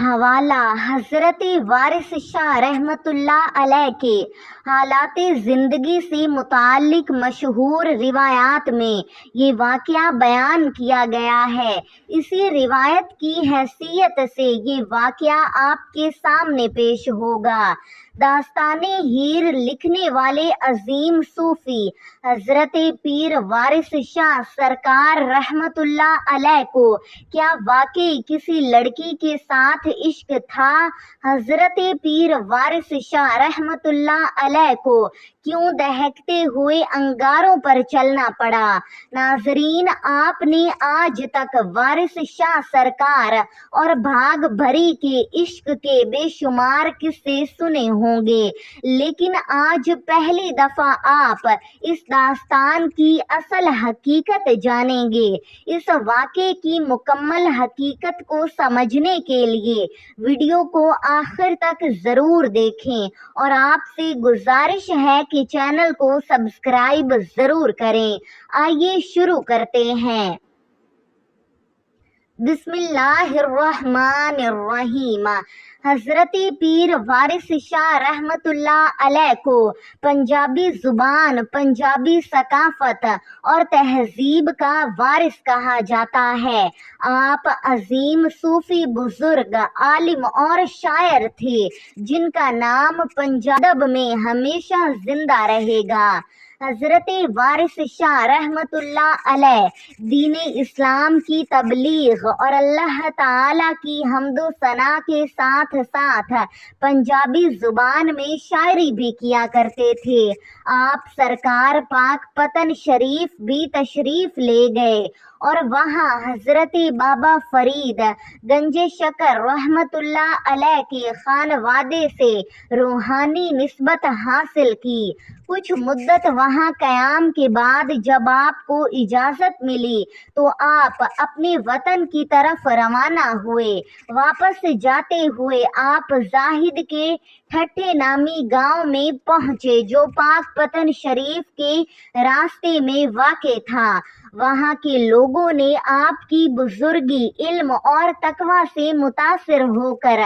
حوالہ حضرت وارث شاہ رحمۃ اللہ علیہ کے حالات زندگی سے متعلق مشہور روایات میں یہ واقعہ بیان کیا گیا ہے۔ اسی روایت کی حیثیت سے یہ واقعہ آپ کے سامنے پیش ہوگا۔ داستان ہیر لکھنے والے عظیم صوفی حضرت پیر وارث شاہ سرکار رحمۃ اللہ علیہ کو کیا واقعی کسی لڑکی کے ساتھ عشق تھا؟ حضرت پیر وارث شاہ رحمۃ اللہ علیہ کو کیوں دہکتے ہوئے انگاروں پر چلنا پڑا؟ ناظرین، آپ نے آج تک وارث شاہ سرکار اور بھاگ بھری کے عشق کے بے شمار قصے سنے ہوں گے، لیکن آج پہلی دفعہ آپ اس داستان کی اصل حقیقت جانیں گے۔ اس واقعے کی مکمل حقیقت کو سمجھنے کے لیے ویڈیو کو آخر تک ضرور دیکھیں، اور آپ سے گزارش ہے کہ چینل کو سبسکرائب ضرور کریں۔ آئیے شروع کرتے ہیں۔ بسم اللہ الرحمن الرحیم۔ حضرت پیر وارث شاہ رحمۃ اللہ علیہ کو پنجابی زبان، پنجابی ثقافت اور تہذیب کا وارث کہا جاتا ہے۔ آپ عظیم صوفی بزرگ، عالم اور شاعر تھے جن کا نام پنجاب میں ہمیشہ زندہ رہے گا۔ حضرت وارث شاہ رحمۃ اللہ علیہ دین اسلام کی تبلیغ اور اللہ تعالیٰ کی حمد و ثنا کے ساتھ ساتھ پنجابی زبان میں شاعری بھی کیا کرتے تھے۔ آپ سرکار پاک پتن شریف بھی تشریف لے گئے اور وہاں حضرت بابا فرید گنج شکر رحمۃ اللہ علیہ کے خانوادے سے روحانی نسبت حاصل کی۔ کچھ مدت وہاں قیام کے بعد جب آپ کو اجازت ملی تو آپ اپنے وطن کی طرف روانہ ہوئے۔ واپس جاتے ہوئے آپ زاہد کے ٹھٹھے نامی گاؤں میں پہنچے جو پاک پتن شریف کے راستے میں واقع تھا۔ وہاں کے لوگوں نے آپ کی بزرگی، علم اور تقویٰ سے متاثر ہو کر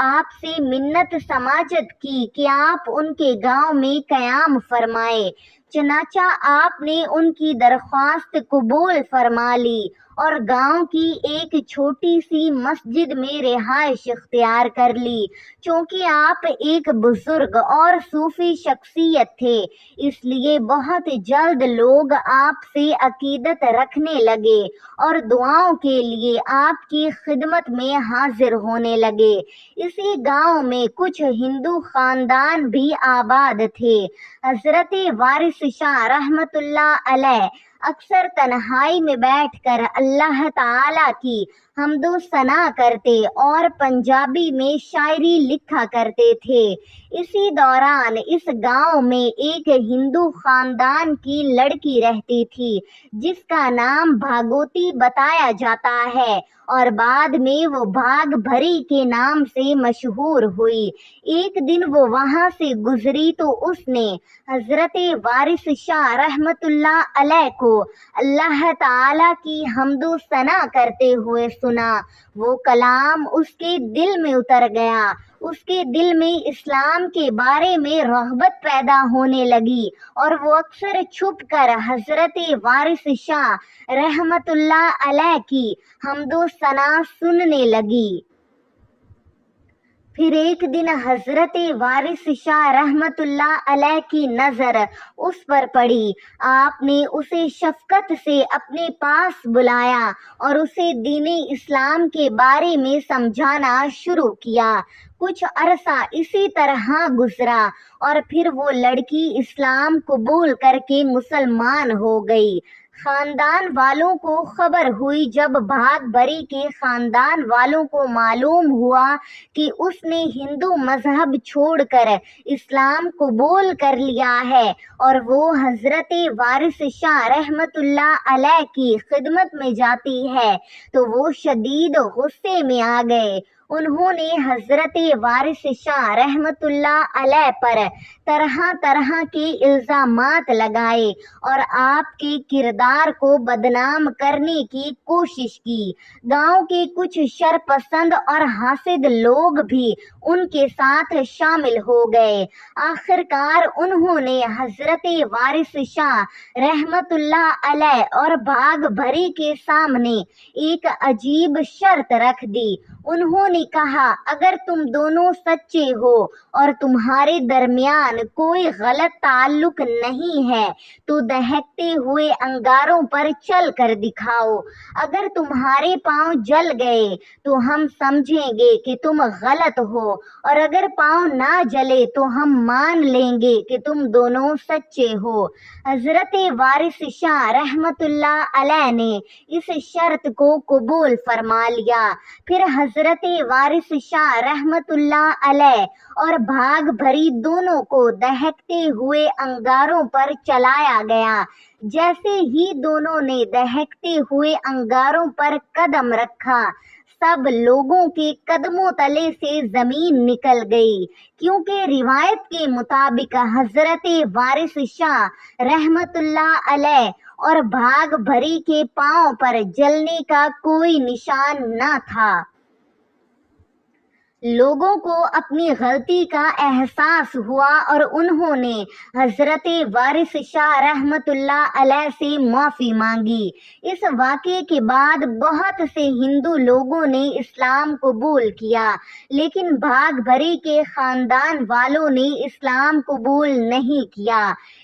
آپ سے منت سماجت کی کہ آپ ان کے گاؤں میں قیام فرمائیں۔ چنانچہ آپ نے ان کی درخواست قبول فرما لی اور گاؤں کی ایک چھوٹی سی مسجد میں رہائش اختیار کر لی۔ چونکہ آپ ایک بزرگ اور صوفی شخصیت تھے، اس لیے بہت جلد لوگ آپ سے عقیدت رکھنے لگے اور دعاؤں کے لیے آپ کی خدمت میں حاضر ہونے لگے۔ اسی گاؤں میں کچھ ہندو خاندان بھی آباد تھے۔ حضرت وارث شاہ رحمۃ اللہ علیہ اکثر تنہائی میں بیٹھ کر اللہ تعالیٰ کی حمد و ثنا کرتے اور پنجابی میں شاعری لکھا کرتے تھے۔ اسی دوران اس گاؤں میں ایک ہندو خاندان کی لڑکی رہتی تھی جس کا نام بھاگوتی بتایا جاتا ہے اور بعد میں وہ بھاگ بھری کے نام سے مشہور ہوئی۔ ایک دن وہ وہاں سے گزری تو اس نے حضرت وارث شاہ رحمۃ اللہ علیہ کو اللہ تعالیٰ کی حمد و ثنا کرتے ہوئے سنا۔ وہ کلام اس کے دل میں اتر گیا۔ اس کے دل میں اسلام کے بارے میں رغبت پیدا ہونے لگی اور وہ اکثر چھپ کر حضرت وارث شاہ رحمۃ اللہ علیہ کی حمد و ثنا سننے لگی۔ پھر ایک دن حضرت وارث شاہ رحمۃ اللہ علیہ کی نظر اس پر پڑی۔ آپ نے اسے شفقت سے اپنے پاس بلایا اور اسے دین اسلام کے بارے میں سمجھانا شروع کیا۔ کچھ عرصہ اسی طرح گزرا اور پھر وہ لڑکی اسلام قبول کر کے مسلمان ہو گئی۔ خاندان والوں کو خبر ہوئی۔ جب بھاگ بھری کے خاندان والوں کو معلوم ہوا کہ اس نے ہندو مذہب چھوڑ کر اسلام قبول کر لیا ہے اور وہ حضرت وارث شاہ رحمۃ اللہ علیہ کی خدمت میں جاتی ہے، تو وہ شدید غصے میں آ گئے۔ انہوں نے حضرت وارث شاہ رحمت اللہ علیہ پر طرح طرح کے الزامات لگائے اور آپ کے کردار کو بدنام کرنے کی کوشش کی۔ گاؤں کے کچھ شرپسند اور حاسد لوگ بھی ان کے ساتھ شامل ہو گئے۔ آخرکار انہوں نے حضرت وارث شاہ رحمت اللہ علیہ اور بھاگ بھری کے سامنے ایک عجیب شرط رکھ دی۔ انہوں نے کہا، اگر تم دونوں سچے ہو اور تمہارے درمیان کوئی غلط تعلق نہیں ہے تو دہکتے ہوئے انگاروں پر چل کر دکھاؤ۔ اگر تمہارے پاؤں جل گئے تو ہم سمجھیں گے کہ تم غلط ہو، اور اگر پاؤں نہ جلے تو ہم مان لیں گے کہ تم دونوں سچے ہو۔ حضرت وارث شاہ رحمت اللہ علیہ نے اس شرط کو قبول فرما لیا۔ پھر حضرت وارث شاہ رحمت اللہ علیہ اور بھاگ بھری دونوں کو دہکتے ہوئے انگاروں پر چلایا گیا۔ جیسے ہی دونوں نے دہکتے ہوئے انگاروں پر قدم رکھا، سب لوگوں کے قدموں تلے سے زمین نکل گئی، کیونکہ روایت کے مطابق حضرت وارث شاہ رحمت اللہ علیہ اور بھاگ بھری کے پاؤں پر جلنے کا کوئی نشان نہ تھا۔ لوگوں کو اپنی غلطی کا احساس ہوا اور انہوں نے حضرت وارث شاہ رحمت اللہ علیہ سے معافی مانگی۔ اس واقعے کے بعد بہت سے ہندو لوگوں نے اسلام قبول کیا، لیکن بھاگ بھری کے خاندان والوں نے اسلام قبول نہیں کیا۔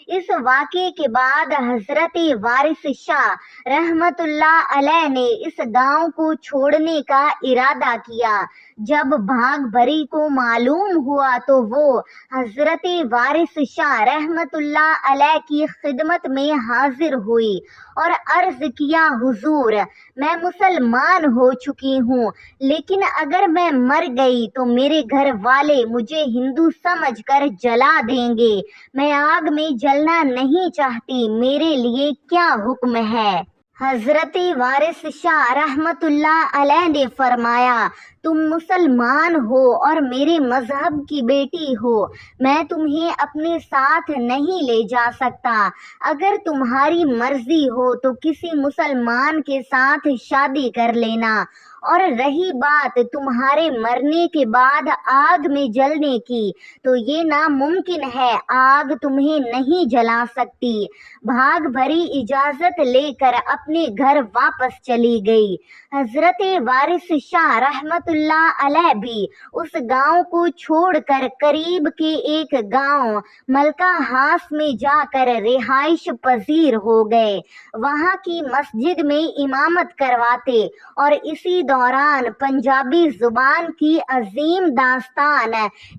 اس واقعے کے بعد حضرت وارث شاہ رحمت اللہ علیہ نے اس گاؤں کو چھوڑنے کا ارادہ کیا۔ جب بھاگ بھری کو معلوم ہوا تو وہ حضرت وارث شاہ رحمت اللہ علیہ کی خدمت میں حاضر ہوئی اور عرض کیا، حضور، میں مسلمان ہو چکی ہوں، لیکن اگر میں مر گئی تو میرے گھر والے مجھے ہندو سمجھ کر جلا دیں گے۔ میں آگ میں جلنا نہیں چاہتی، میرے لیے کیا حکم ہے؟ حضرت وارث شاہ رحمت اللہ علیہ نے فرمایا، تم مسلمان ہو اور میرے مذہب کی بیٹی ہو، میں تمہیں اپنے ساتھ نہیں لے جا سکتا۔ اگر تمہاری مرضی ہو تو کسی مسلمان کے ساتھ شادی کر لینا، اور رہی بات تمہارے مرنے کے بعد آگ میں جلنے کی تو یہ ناممکن ہے، آگ تمہیں نہیں جلا سکتی۔ بھاگ بھری اجازت لے کر اپنے گھر واپس چلی گئی۔ حضرت وارث شاہ رحمت اللہ علیہ بھی اس گاؤں کو چھوڑ کر قریب کے ایک گاؤں ملکہ ہاس میں جا کر رہائش پذیر ہو گئے۔ وہاں کی مسجد میں امامت کرواتے اور اسی دوران پنجابی زبان کی عظیم داستان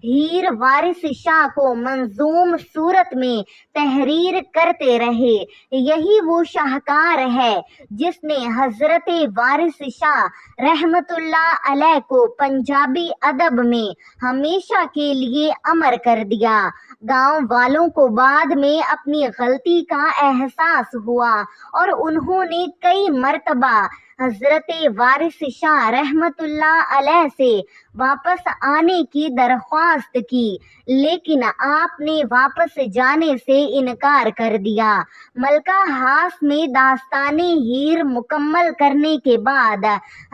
ہیر وارث شاہ کو منظوم صورت میں تحریر کرتے رہے۔ یہی وہ شاہکار ہے جس نے حضرت وارث شاہ رحمت اللہ علیہ کو پنجابی ادب میں ہمیشہ کے لیے امر کر دیا۔ گاؤں والوں کو بعد میں اپنی غلطی کا احساس ہوا اور انہوں نے کئی مرتبہ حضرت وارث شاہ رحمت اللہ علیہ سے واپس آنے کی درخواست کی، لیکن آپ نے واپس جانے سے انکار کر دیا۔ ملکہ ہاس میں داستان ہیر مکمل کرنے کے بعد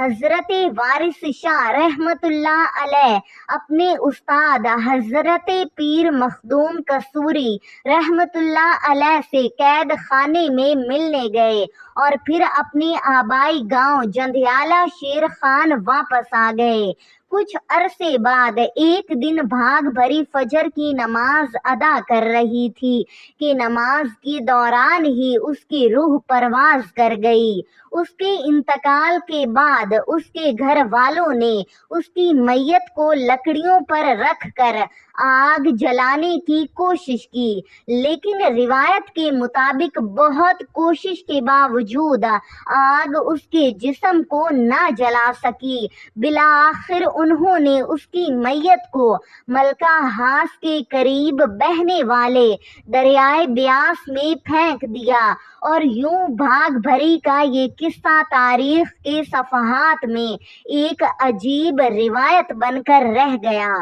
حضرت وارث شاہ رحمت اللہ علیہ اپنے استاد حضرت پیر مخدوم قصوری رحمت اللہ علیہ سے قید خانے میں ملنے گئے اور پھر اپنے آبائی گاؤں جندھیالہ شیر خان واپس آ گئے۔ کچھ عرصے بعد ایک دن بھاگ بھری فجر کی نماز ادا کر رہی تھی کہ نماز کے دوران ہی اس کی روح پرواز کر گئی۔ اس کے انتقال کے بعد اس کے گھر والوں نے اس کی میت کو لکڑیوں پر رکھ کر آگ جلانے کی کوشش کی، لیکن روایت کے مطابق بہت کوشش کے باوجود آگ اس کے جسم کو نہ جلا سکی۔ بالآخر انہوں نے اس کی میت کو ملکہ ہاس کے قریب بہنے والے دریائے بیاس میں پھینک دیا، اور یوں بھاگ بھری کا یہ قصہ تاریخ کے صفحات میں ایک عجیب روایت بن کر رہ گیا۔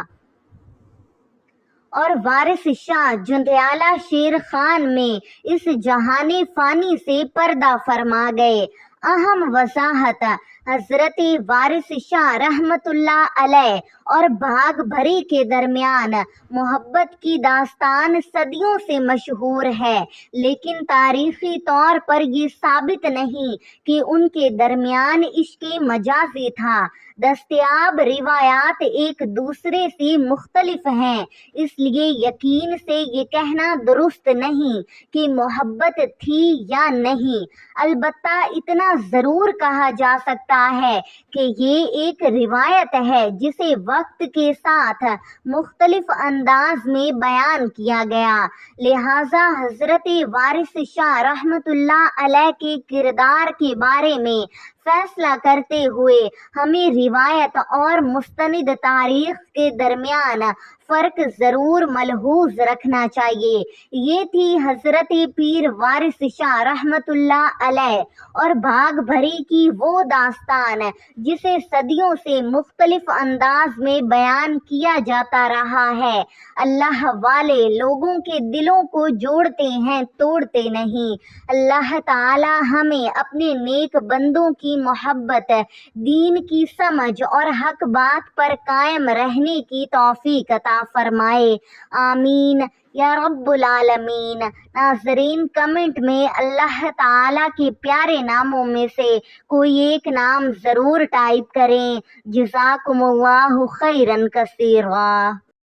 اور وارث شاہ جندیالہ شیر خان میں اس جہان فانی سے پردہ فرما گئے۔ اہم وضاحت: حضرت وارث شاہ رحمۃ اللہ علیہ اور بھاگ بھری کے درمیان محبت کی داستان صدیوں سے مشہور ہے، لیکن تاریخی طور پر یہ ثابت نہیں کہ ان کے درمیان عشق مجازی تھا۔ دستیاب روایات ایک دوسرے سے مختلف ہیں، اس لیے یقین سے یہ کہنا درست نہیں کہ محبت تھی یا نہیں۔ البتہ اتنا ضرور کہا جا سکتا ہے کہ یہ ایک روایت ہے جسے وقت کے ساتھ مختلف انداز میں بیان کیا گیا، لہٰذا حضرت وارث شاہ رحمۃ اللہ علیہ کے کردار کے بارے میں فیصلہ کرتے ہوئے ہمیں روایت اور مستند تاریخ کے درمیان فرق ضرور ملحوظ رکھنا چاہیے۔ یہ تھی حضرت پیر وارث شاہ رحمۃ اللہ علیہ اور بھاگ بھری کی وہ داستان جسے صدیوں سے مختلف انداز میں بیان کیا جاتا رہا ہے۔ اللہ والے لوگوں کے دلوں کو جوڑتے ہیں، توڑتے نہیں۔ اللہ تعالی ہمیں اپنے نیک بندوں کی محبت، دین کی سمجھ اور حق بات پر قائم رہنے کی توفیق عطا فرمائے، آمین یا رب العالمین۔ ناظرین، کمنٹ میں اللہ تعالیٰ کے پیارے ناموں میں سے کوئی ایک نام ضرور ٹائپ کریں۔ جزاکم اللہ خیرا کثیرا۔